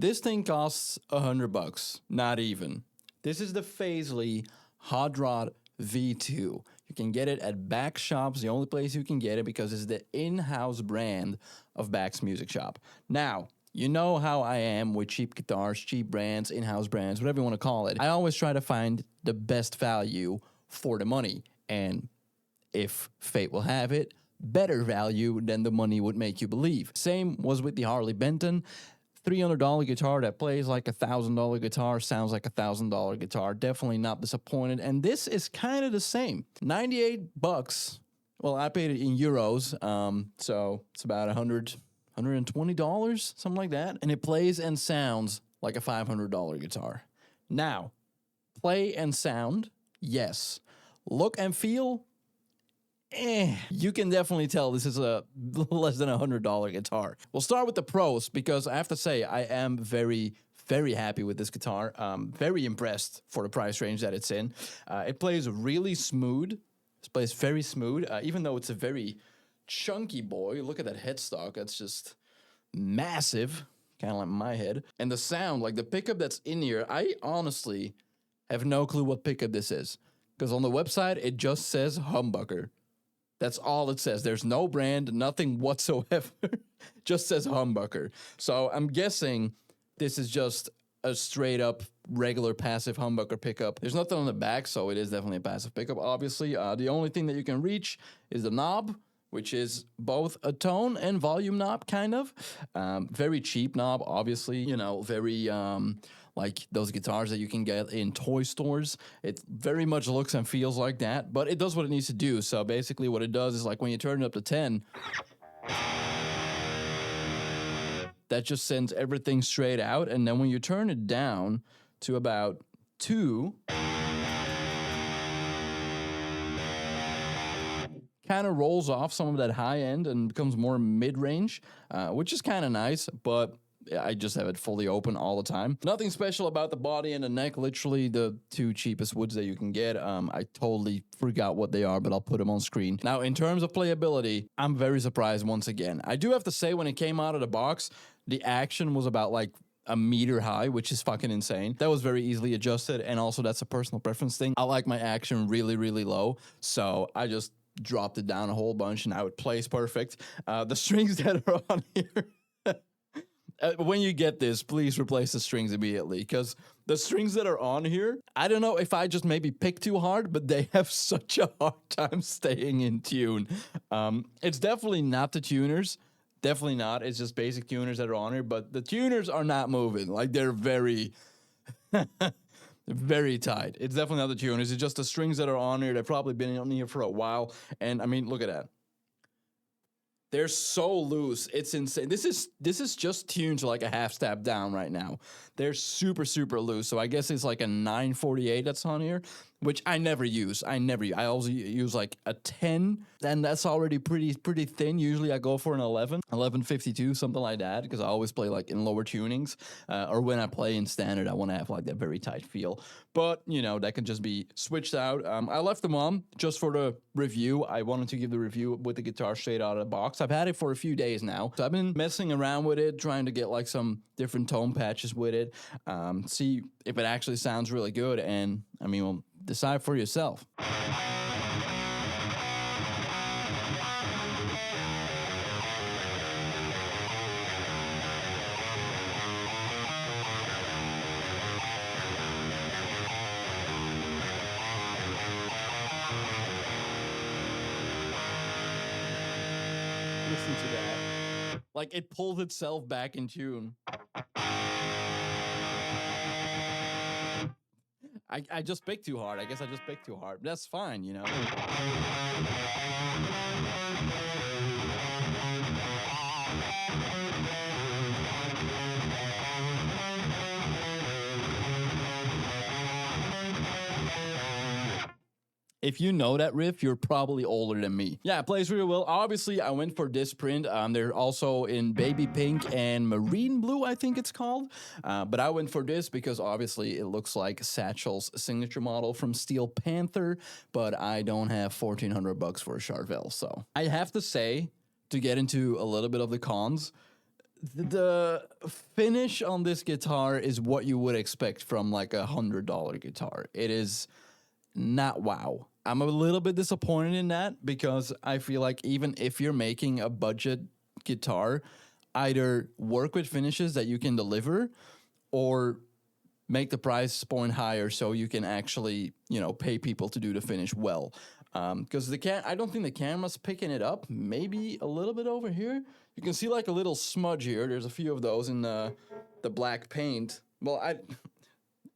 This thing costs $100, not even. This is the Fazley Hotrod V2. You can get it at Back Shops, the only place you can get it because it's the in-house brand of Back's Music Shop. Now, you know how I am with cheap guitars, cheap brands, in-house brands, whatever you want to call it. I always try to find the best value for the money. And if fate will have it, better value than the money would make you believe. Same was with the Harley Benton. $300 guitar that plays like a $1,000 guitar, sounds like a $1,000 guitar. Definitely not disappointed. And this is kind of the same. $98. Well, I paid it in euros, so it's about $120, something like that. And it plays and sounds like a $500 guitar. Now, play and sound, yes. Look and feel, you can definitely tell this is a less than $100 guitar. We'll start with the pros because I have to say I am very, very happy with this guitar. Very impressed for the price range that it's in. It plays really smooth. It plays very smooth, even though it's a very chunky boy. Look at that headstock. That's just massive, kind of like my head. And the sound, like the pickup that's in here, I honestly have no clue what pickup this is. Because on the website, it just says humbucker. That's all it says. There's no brand, nothing whatsoever. Just says humbucker. So I'm guessing this is just a straight up regular passive humbucker pickup. There's nothing on the back, so it is definitely a passive pickup, obviously. The only thing that you can reach is the knob, which is both a tone and volume knob, kind of. Very cheap knob, obviously. You know, very like those guitars that you can get in toy stores. It very much looks and feels like that, but it does what it needs to do. So basically what it does is like when you turn it up to 10, that just sends everything straight out. And then when you turn it down to about 2, kind of rolls off some of that high end and becomes more mid-range, which is kind of nice, but I just have it fully open all the time. Nothing special about the body and the neck, literally the 2 cheapest woods that you can get. I totally forgot what they are, but I'll put them on screen. Now, in terms of playability, I'm very surprised once again. I do have to say, when it came out of the box, the action was about like a meter high, which is fucking insane. That was very easily adjusted, and also that's a personal preference thing. I like my action really, really low, so I just dropped it down a whole bunch, and now it plays perfect. The strings that are on here, when you get this, please replace the strings immediately, because the strings that are on here, I don't know if I just maybe pick too hard, but they have such a hard time staying in tune. It's definitely not the tuners. Definitely not. It's just basic tuners that are on here, but the tuners are not moving. Like, they're very, very tight. It's definitely not the tuners. It's just the strings that are on here. They've probably been on here for a while. And I mean, look at that. They're so loose. It's insane. This is just tuned to like a half step down right now. They're super, super loose. So I guess it's like a 948 that's on here, which I never use. I always use like a 10, and that's already pretty thin. Usually I go for an 11, 1152, something like that, because I always play like in lower tunings, or when I play in standard, I want to have like that very tight feel. But, you know, that can just be switched out. I left them on just for the review. I wanted to give the review with the guitar straight out of the box. I've had it for a few days now, so I've been messing around with it, trying to get like some different tone patches with it, see if it actually sounds really good, and I mean, well, decide for yourself. Listen to that. Like, it pulls itself back in tune. I just picked too hard. I guess I just picked too hard. That's fine, you know. If you know that riff, you're probably older than me. Yeah, it plays really well. Obviously, I went for this print. They're also in baby pink and marine blue, I think it's called. But I went for this because obviously it looks like Satchel's signature model from Steel Panther, but I don't have $1,400 for a Charvel. So I have to say, to get into a little bit of the cons, The finish on this guitar is what you would expect from like $100 guitar. It is not wow. I'm a little bit disappointed in that because I feel like even if you're making a budget guitar, either work with finishes that you can deliver or make the price point higher so you can actually, pay people to do the finish well. Because I don't think the camera's picking it up. Maybe a little bit over here. You can see like a little smudge here. There's a few of those in the black paint. Well,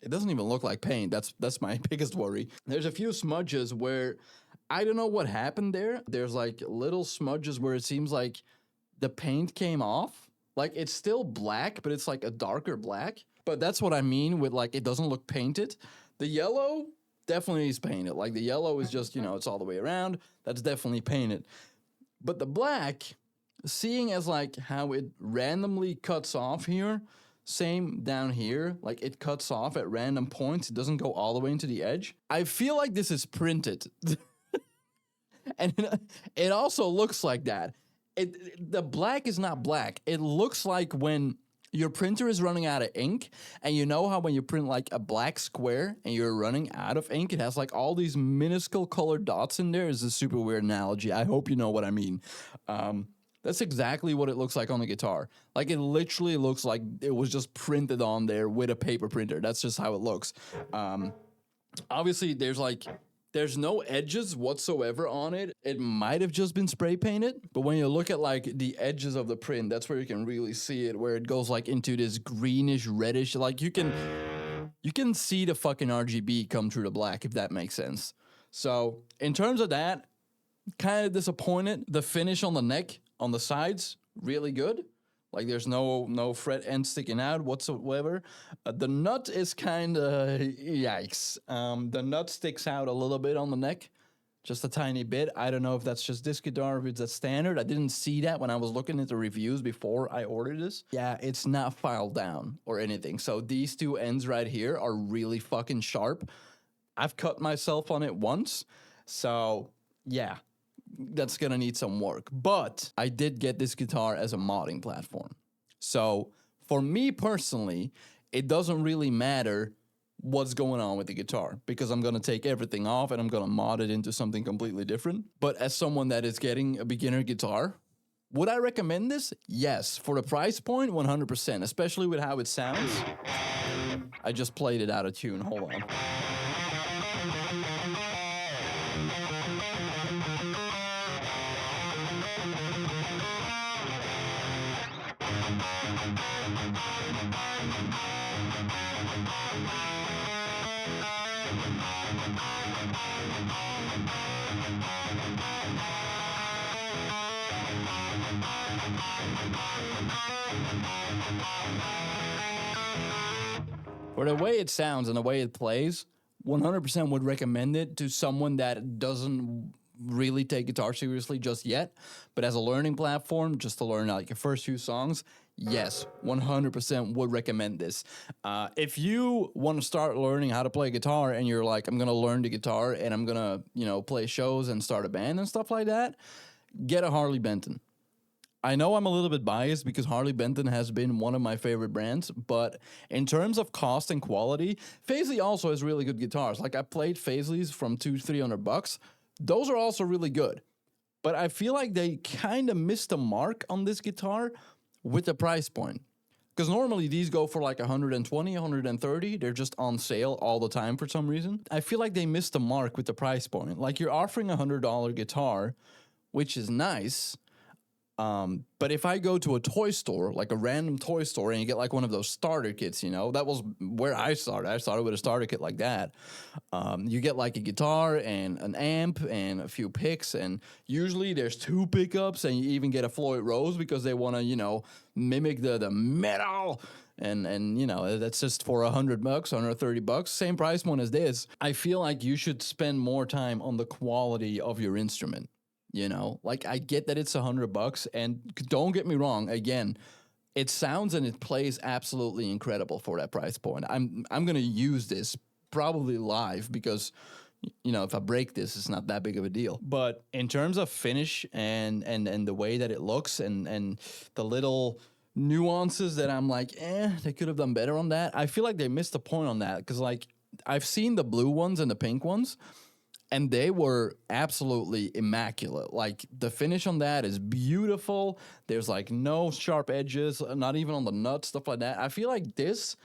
it doesn't even look like paint. That's my biggest worry. There's a few smudges where I don't know what happened there. There's like little smudges where it seems like the paint came off. Like it's still black, but it's like a darker black. But that's what I mean with like it doesn't look painted. The yellow definitely is painted. Like the yellow is just, it's all the way around. That's definitely painted. But the black, seeing as like how it randomly cuts off here, same down here, like it cuts off at random points. It doesn't go all the way into the edge. I feel like this is printed. And it also looks like that. The black is not black. It looks like when your printer is running out of ink, and you know how when you print like a black square and you're running out of ink, it has like all these minuscule colored dots in there. It's a super weird analogy. I hope you know what I mean. That's exactly what it looks like on the guitar. Like it literally looks like it was just printed on there with a paper printer. That's just how it looks. Obviously, there's no edges whatsoever on it. It might have just been spray painted, but when you look at like the edges of the print, that's where you can really see it, where it goes like into this greenish, reddish, like you can see the fucking RGB come through the black, if that makes sense. So in terms of that, kind of disappointed. The finish on the neck, on the sides, really good. Like there's no fret end sticking out whatsoever. The nut is kind of yikes. The nut sticks out a little bit on the neck, just a tiny bit. I don't know if that's just this guitar, if it's a standard. I didn't see that when I was looking at the reviews before I ordered this. Yeah, it's not filed down or anything. So these two ends right here are really fucking sharp. I've cut myself on it once. So yeah, that's gonna need some work. But I did get this guitar as a modding platform. So for me personally, it doesn't really matter what's going on with the guitar because I'm gonna take everything off and I'm gonna mod it into something completely different. But as someone that is getting a beginner guitar, would I recommend this? Yes. For the price point, 100%, especially with how it sounds. I just played it out of tune. Hold on. For the way it sounds and the way it plays, 100% would recommend it to someone that doesn't really take guitar seriously just yet, but as a learning platform, just to learn like your first few songs, yes, 100% would recommend this. If you want to start learning how to play guitar and you're like, I'm going to learn the guitar and I'm going to, play shows and start a band and stuff like that, get a Harley Benton. I know I'm a little bit biased because Harley Benton has been one of my favorite brands, but in terms of cost and quality, Fazley also has really good guitars. Like I played Fazleys from $200-300. Those are also really good. But I feel like they kind of missed the mark on this guitar with the price point. Because normally these go for like 120, 130. They're just on sale all the time for some reason. I feel like they missed the mark with the price point. Like you're offering a $100 guitar, which is nice. But if I go to a toy store, like a random toy store, and you get like one of those starter kits, that was where I started. I started with a starter kit like that. You get like a guitar and an amp and a few picks, and usually there's 2 pickups, and you even get a Floyd Rose because they want to, mimic the metal. And that's just for $100, $130, same price point as this. I feel like you should spend more time on the quality of your instrument. Like I get that it's $100, and don't get me wrong. Again, it sounds and it plays absolutely incredible for that price point. I'm gonna use this probably live because, if I break this, it's not that big of a deal. But in terms of finish and the way that it looks and the little nuances that I'm like, they could have done better on that. I feel like they missed the point on that because, like, I've seen the blue ones and the pink ones, and they were absolutely immaculate. Like, the finish on that is beautiful. There's like no sharp edges, not even on the nuts, stuff like that. I feel like this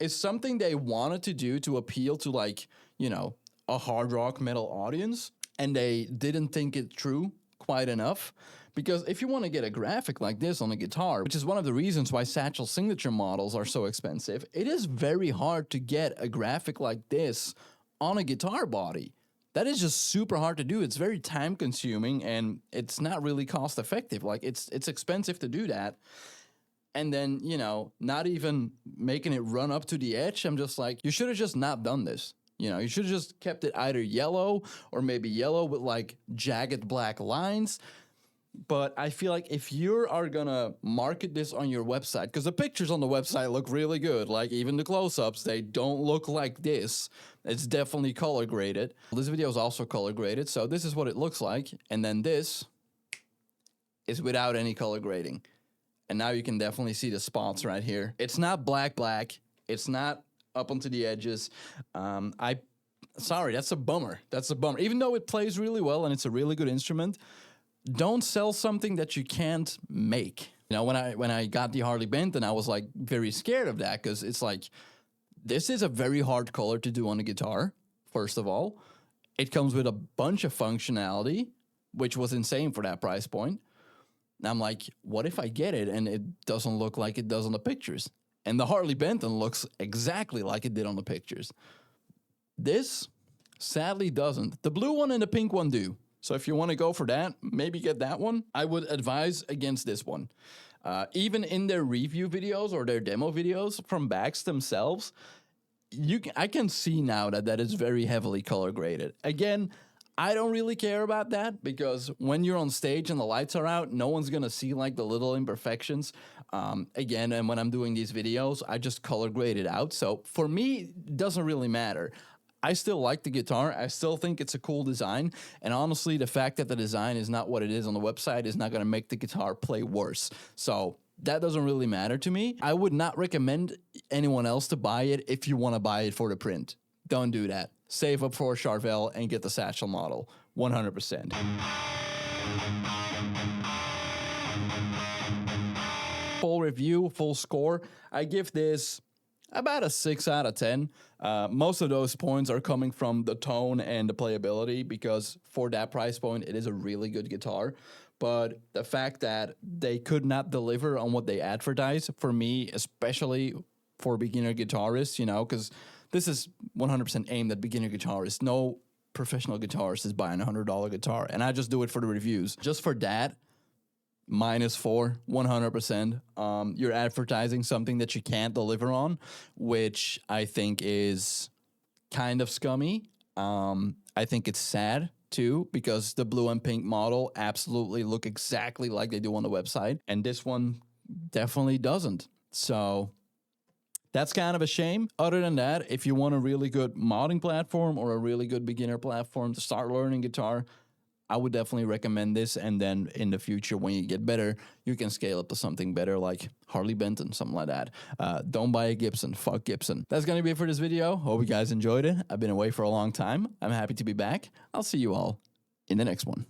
is something they wanted to do to appeal to, like, you know, a hard rock metal audience, and they didn't think it through quite enough. Because if you want to get a graphic like this on a guitar, which is one of the reasons why Satchel signature models are so expensive, it is very hard to get a graphic like this on a guitar body. That is just super hard to do. It's very time consuming and it's not really cost effective. Like, it's expensive to do that. And then, you know, not even making it run up to the edge. I'm just like, you should have just not done this. You know, you should have just kept it either yellow or maybe yellow with like jagged black lines. But I feel like if you are gonna market this on your website, because the pictures on the website look really good, like even the close-ups, they don't look like this. It's definitely color graded. This video is also color graded, so this is what it looks like. And then this is without any color grading. And now you can definitely see the spots right here. It's not black. It's not up onto the edges. Sorry, that's a bummer. That's a bummer. Even though it plays really well and it's a really good instrument, don't sell something that you can't make. You know, when I got the Harley Benton, I was like very scared of that because it's like, this is a very hard color to do on a guitar, first of all. It comes with a bunch of functionality, which was insane for that price point. And I'm like, what if I get it and it doesn't look like it does on the pictures? And the Harley Benton looks exactly like it did on the pictures. This sadly doesn't. The blue one and the pink one do. So if you want to go for that, maybe get that one. I would advise against this one. Even in their review videos or their demo videos from Bax themselves, I can see now that is very heavily color graded. Again, I don't really care about that because when you're on stage and the lights are out, no one's going to see like the little imperfections. Again, and when I'm doing these videos, I just color grade it out. So for me, it doesn't really matter. I still like the guitar. I still think it's a cool design. And honestly, the fact that the design is not what it is on the website is not going to make the guitar play worse. So that doesn't really matter to me. I would not recommend anyone else to buy it if you want to buy it for the print. Don't do that. Save up for a Charvel and get the Satchel model. 100%. Full review, full score. I give this about a 6 out of 10. Most of those points are coming from the tone and the playability because for that price point, it is a really good guitar. But the fact that they could not deliver on what they advertise, for me, especially for beginner guitarists, you know, because this is 100% aimed at beginner guitarists. No professional guitarist is buying a $100 guitar, and I just do it for the reviews. Just for that, -4, 100%. You're advertising something that you can't deliver on, which I think is kind of scummy. I think it's sad too, because the blue and pink model absolutely look exactly like they do on the website, and this one definitely doesn't. So that's kind of a shame. Other than that, if you want a really good modding platform or a really good beginner platform to start learning guitar, I would definitely recommend this. And then in the future, when you get better, you can scale up to something better like Harley Benton, something like that. Don't buy a Gibson. Fuck Gibson. That's going to be it for this video. Hope you guys enjoyed it. I've been away for a long time. I'm happy to be back. I'll see you all in the next one.